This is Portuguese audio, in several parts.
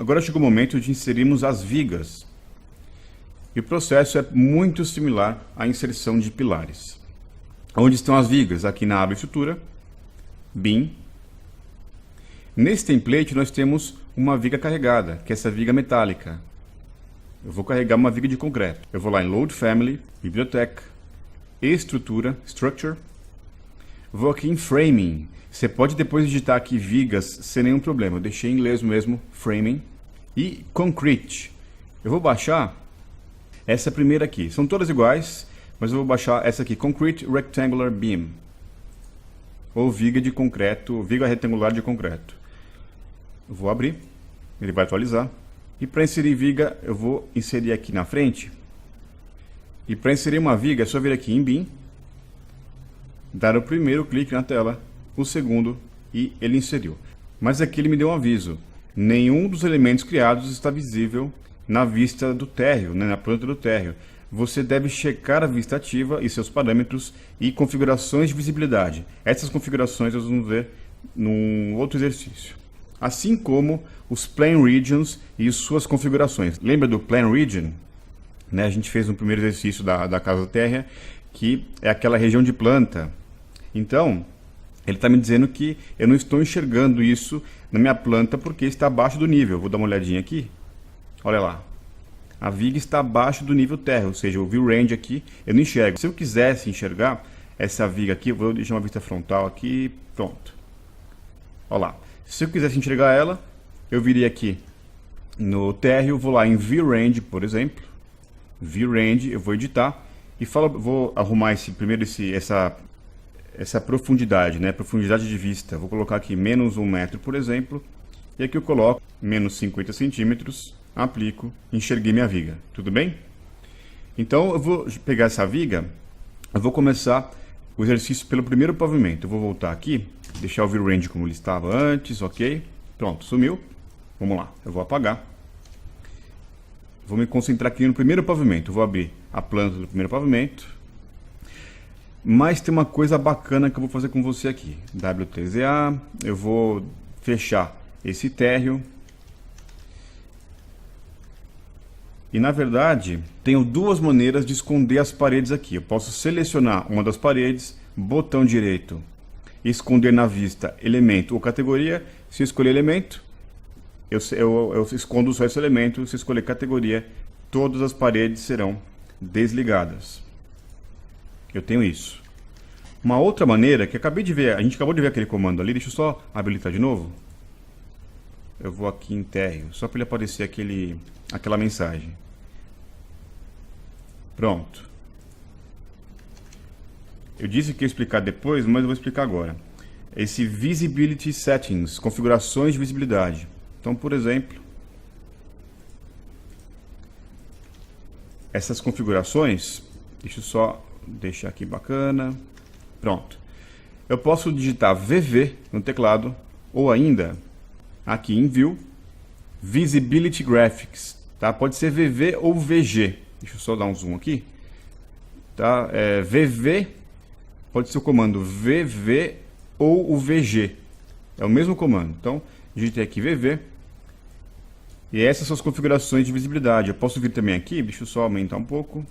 agora chegou o momento de inserirmos as vigas. E o processo é muito similar à inserção de pilares. Onde estão as vigas? Aqui na aba estrutura, BIM. Nesse template nós temos uma viga carregada, que é essa viga metálica. Eu vou carregar uma viga de concreto. Eu vou lá em Load Family, Biblioteca, Estrutura, Structure. Vou aqui em Framing. Você pode depois digitar aqui vigas sem nenhum problema. Eu deixei em inglês mesmo, Framing. E Concrete. Eu vou baixar essa primeira aqui. São todas iguais, mas eu vou baixar essa aqui, Concrete Rectangular Beam. Ou viga de concreto, viga retangular de concreto. Eu vou abrir, ele vai atualizar. E para inserir viga, eu vou inserir aqui na frente. E para inserir uma viga, é só vir aqui em BIM, dar o primeiro clique na tela, o segundo, e ele inseriu. Mas aqui ele me deu um aviso. Nenhum dos elementos criados está visível na vista do térreo, né, na planta do térreo. Você deve checar a vista ativa e seus parâmetros e configurações de visibilidade. Essas configurações nós vamos ver num outro exercício. Assim como os Plane Regions e suas configurações. Lembra do Plane Region? Né, a gente fez no primeiro exercício da casa térrea, que é aquela região de planta. Então, ele está me dizendo que eu não estou enxergando isso na minha planta porque está abaixo do nível. Vou dar uma olhadinha aqui. Olha lá. A viga está abaixo do nível terra, ou seja, o view range aqui eu não enxergo. Se eu quisesse enxergar essa viga aqui, eu vou deixar uma vista frontal aqui, pronto. Olha lá. Se eu quisesse enxergar ela, eu viria aqui no térreo, vou lá em view range, por exemplo. View range, eu vou editar e vou arrumar essa profundidade, né? Profundidade de vista. Vou colocar aqui menos 1 metro, por exemplo. E aqui eu coloco menos 50 centímetros. Aplico, enxerguei minha viga. Tudo bem? Então eu vou pegar essa viga, eu vou começar o exercício pelo primeiro pavimento. Eu vou voltar aqui, deixar o view range como ele estava antes, ok? Pronto, sumiu. Vamos lá, eu vou apagar. Vou me concentrar aqui no primeiro pavimento. Eu vou abrir a planta do primeiro pavimento. Mas tem uma coisa bacana que eu vou fazer com você aqui. WTZA, eu vou fechar esse térreo. E na verdade, tenho duas maneiras de esconder as paredes aqui. Eu posso selecionar uma das paredes, botão direito, esconder na vista elemento ou categoria. Se eu escolher elemento, eu escondo só esse elemento. Se eu escolher categoria, todas as paredes serão desligadas. Eu tenho isso. Uma outra maneira que acabei de ver, a gente acabou de ver aquele comando ali, deixa eu só habilitar de novo. Eu vou aqui em térreo, só para ele aparecer aquela mensagem. Pronto. Eu disse que ia explicar depois, mas eu vou explicar agora. Esse Visibility Settings, configurações de visibilidade. Então, por exemplo, essas configurações, deixa eu só deixar aqui bacana. Pronto. Eu posso digitar VV no teclado, ou ainda aqui em View, Visibility Graphics, tá? Pode ser VV ou VG. Deixa eu só dar um zoom aqui. Tá? VV, pode ser o comando VV ou o VG. É o mesmo comando. Então, digitei aqui VV. E essas são as configurações de visibilidade. Eu posso vir também aqui, deixa eu só aumentar um pouco.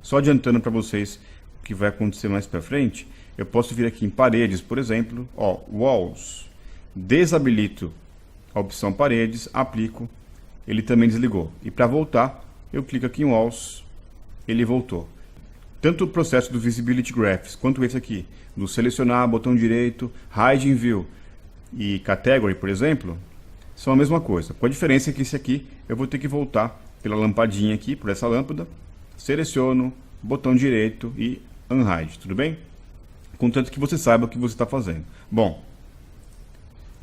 Só adiantando para vocês o que vai acontecer mais para frente, eu posso vir aqui em paredes, por exemplo, ó, Walls, desabilito a opção paredes, aplico, ele também desligou. E para voltar, eu clico aqui em Walls, ele voltou. Tanto o processo do Visibility Graphs, quanto esse aqui, do selecionar, botão direito, Hide in View e Category, por exemplo, são a mesma coisa. Com a diferença que esse aqui, eu vou ter que voltar pela lampadinha aqui, por essa lâmpada, seleciono, botão direito e Unhide, tudo bem? Contanto que você saiba o que você está fazendo. Bom,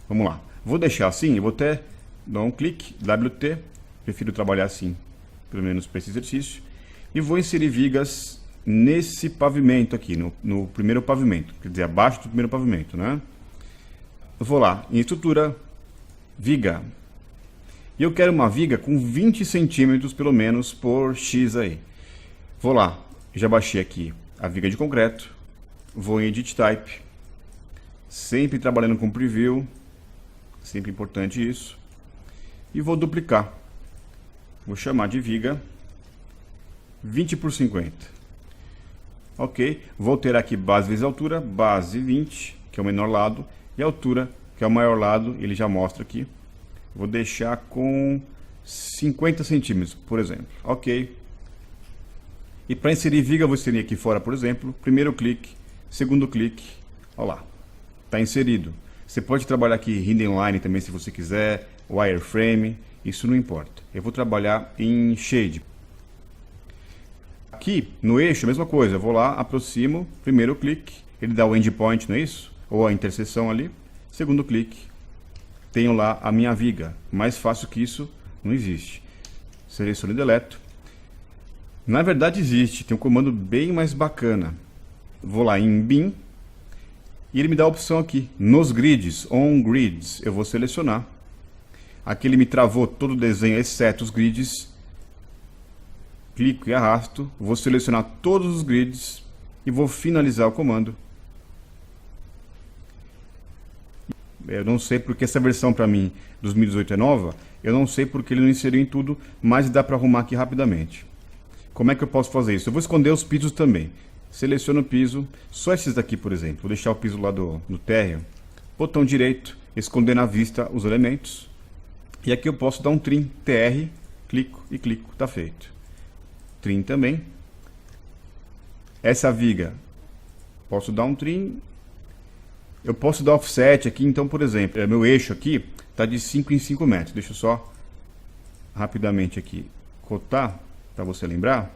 vamos lá. Vou deixar assim, eu vou até dar um clique, WT, prefiro trabalhar assim, pelo menos para esse exercício, e vou inserir vigas nesse pavimento aqui, no primeiro pavimento, quer dizer, abaixo do primeiro pavimento, né? Eu vou lá, em estrutura, viga. E eu quero uma viga com 20 centímetros, pelo menos, por X aí. Vou lá, já baixei aqui a viga de concreto, vou em Edit Type, sempre trabalhando com Preview, sempre importante isso. E vou duplicar. Vou chamar de viga 20 por 50. Ok, vou ter aqui base vezes altura, base 20, que é o menor lado, e altura, que é o maior lado, ele já mostra aqui. Vou deixar com 50 centímetros, por exemplo. Ok. E para inserir viga, eu vou inserir aqui fora, por exemplo, primeiro clique, segundo clique, olha lá, está inserido. Você pode trabalhar aqui hidden line também, se você quiser, wireframe, isso não importa. Eu vou trabalhar em shade. Aqui no eixo, a mesma coisa, eu vou lá, aproximo, primeiro clique, ele dá o endpoint, não é isso? Ou a interseção ali, segundo clique, tenho lá a minha viga. Mais fácil que isso não existe. Seleciono e deleto. Na verdade existe, tem um comando bem mais bacana. Vou lá em bin e ele me dá a opção aqui, nos grids, on grids, eu vou selecionar. Aqui ele me travou todo o desenho, exceto os grids. Clico e arrasto, vou selecionar todos os grids e vou finalizar o comando. Eu não sei porque essa versão para mim 2018 é nova, eu não sei porque ele não inseriu em tudo, mas dá para arrumar aqui rapidamente. Como é que eu posso fazer isso? Eu vou esconder os pisos também. Seleciono o piso, só esses daqui, por exemplo. Vou deixar o piso lá do térreo. Botão direito, esconder na vista os elementos. E aqui eu posso dar um trim, TR, clico e clico, tá feito. Trim também. Essa viga, posso dar um trim. Eu posso dar offset aqui, então, por exemplo, meu eixo aqui está de 5 em 5 metros. Deixa eu só rapidamente aqui cotar, para você lembrar.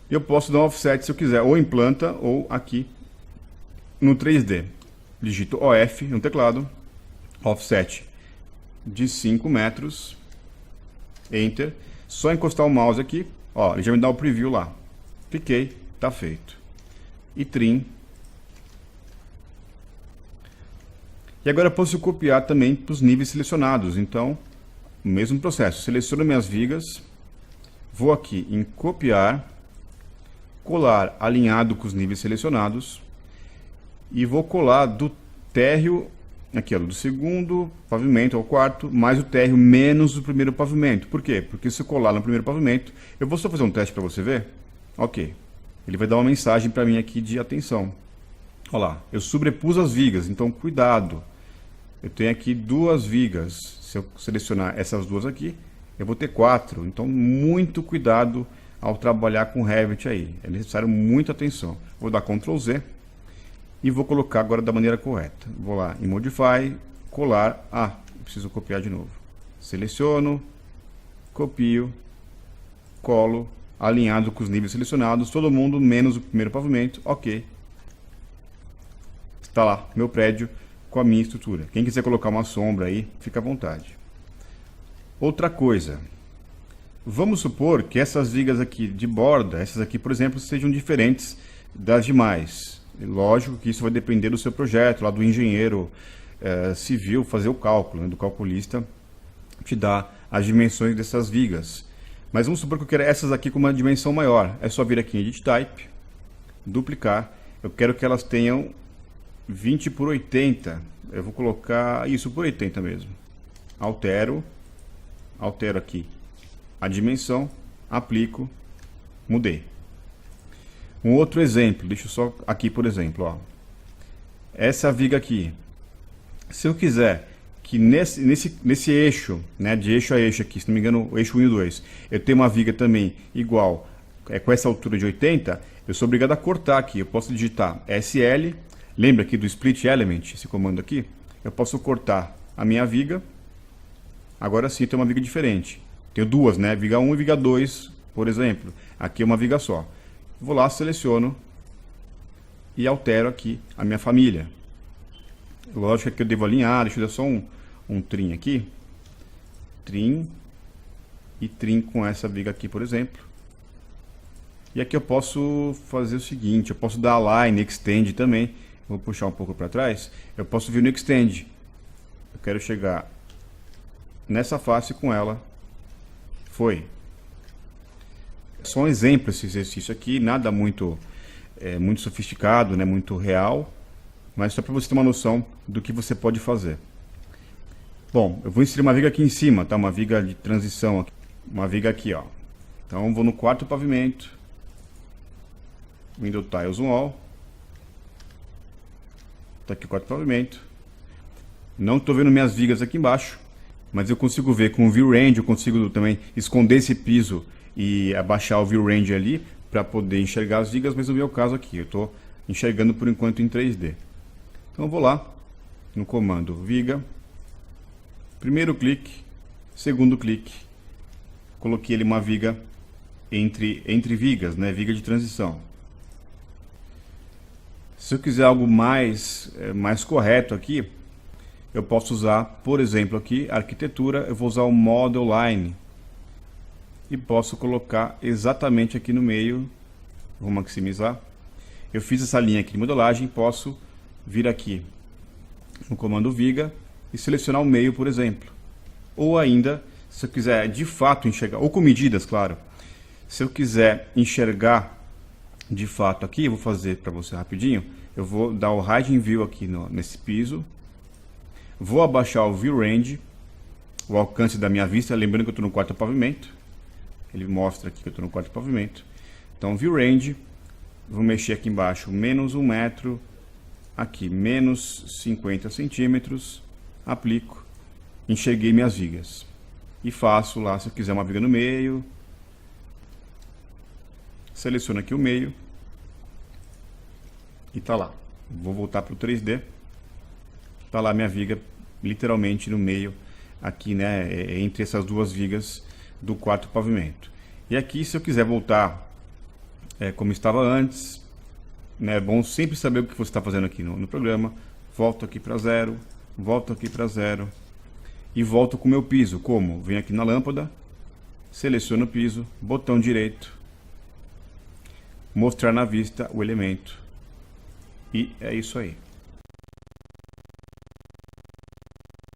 Eu posso dar um offset se eu quiser, ou em planta, ou aqui no 3D. Digito OF no teclado, offset de 5 metros, Enter. Só encostar o mouse aqui, ó, ele já me dá o preview lá. Cliquei, tá feito. E trim. E agora eu posso copiar também para os níveis selecionados. Então, o mesmo processo. Seleciono minhas vigas, vou aqui em copiar, colar alinhado com os níveis selecionados e vou colar do térreo, aqui ó, do segundo pavimento ao quarto, mais o térreo menos o primeiro pavimento. Por quê? Porque se eu colar no primeiro pavimento, eu vou só fazer um teste para você ver. Ok. Ele vai dar uma mensagem para mim aqui de atenção. Olha lá, eu sobrepus as vigas, então cuidado. Eu tenho aqui duas vigas. Se eu selecionar essas duas aqui, eu vou ter 4. Então, muito cuidado ao trabalhar com Revit aí. É necessário muita atenção. Vou dar Ctrl Z e vou colocar agora da maneira correta. Vou lá em Modify, colar. Ah, preciso copiar de novo. Seleciono, copio, colo, alinhado com os níveis selecionados. Todo mundo menos o primeiro pavimento. Ok. Está lá, meu prédio com a minha estrutura. Quem quiser colocar uma sombra aí, fica à vontade. Outra coisa. Vamos supor que essas vigas aqui de borda, essas aqui, por exemplo, sejam diferentes das demais. Lógico que isso vai depender do seu projeto, lá do engenheiro civil, fazer o cálculo, né, do calculista, te dá as dimensões dessas vigas. Mas vamos supor que eu quero essas aqui com uma dimensão maior. É só vir aqui em Edit Type, duplicar. Eu quero que elas tenham 20 por 80. Eu vou colocar isso por 80 mesmo. Altero aqui a dimensão, aplico, mudei. Um outro exemplo, deixa eu só aqui, por exemplo, ó. Essa viga aqui, se eu quiser que nesse eixo, né, de eixo a eixo aqui, se não me engano, o eixo 1 e 2, eu tenho uma viga também igual, com essa altura de 80, eu sou obrigado a cortar aqui. Eu posso digitar SL, lembra aqui do Split Element, esse comando aqui? Eu posso cortar a minha viga, agora sim tem uma viga diferente. Tenho duas, né? Viga 1 e viga 2, por exemplo. Aqui é uma viga só. Vou lá, seleciono e altero aqui a minha família. Lógico que eu devo alinhar, deixa eu dar só um trim aqui. Trim e trim com essa viga aqui, por exemplo. E aqui eu posso fazer o seguinte, eu posso dar align, extend também. Vou puxar um pouco para trás. Eu posso vir no extend. Eu quero chegar nessa face com ela. Foi. Só um exemplo esse exercício aqui, nada muito sofisticado, né, muito real, mas só para você ter uma noção do que você pode fazer. Bom, eu vou inserir uma viga aqui em cima, tá? Uma viga de transição aqui. Uma viga aqui, ó. Então vou no quarto pavimento. Window Tiles Wall. Tá aqui o quarto pavimento. Não estou vendo minhas vigas aqui embaixo, mas eu consigo ver com o View Range, eu consigo também esconder esse piso e abaixar o View Range ali para poder enxergar as vigas, mas no meu caso aqui, eu estou enxergando por enquanto em 3D. Então eu vou lá no comando viga, primeiro clique, segundo clique, coloquei ele uma viga entre vigas, né? Viga de transição. Se eu quiser algo mais correto aqui, eu posso usar, por exemplo, aqui, arquitetura, eu vou usar o Model Line. E posso colocar exatamente aqui no meio, vou maximizar. Eu fiz essa linha aqui de modelagem, posso vir aqui no comando viga e selecionar o meio, por exemplo. Ou ainda, se eu quiser de fato enxergar, ou com medidas, claro. Se eu quiser enxergar de fato aqui, eu vou fazer para você rapidinho, eu vou dar o Hide in View aqui nesse piso, vou abaixar o View Range, o alcance da minha vista, lembrando que eu estou no quarto pavimento, ele mostra aqui que eu estou no quarto pavimento, então View Range, vou mexer aqui embaixo, menos 1 metro, aqui menos 50 centímetros, aplico, enxerguei minhas vigas, e faço lá, se eu quiser uma viga no meio, seleciono aqui o meio, e tá lá. Vou voltar para o 3D. Tá lá minha viga, literalmente no meio, aqui, né, entre essas duas vigas do quarto pavimento. E aqui, se eu quiser voltar como estava antes, né, é bom sempre saber o que você está fazendo aqui no programa. Volto aqui para 0, volto aqui para 0 e volto com o meu piso. Como? Venho aqui na lâmpada, seleciono o piso, botão direito, mostrar na vista o elemento. E é isso aí.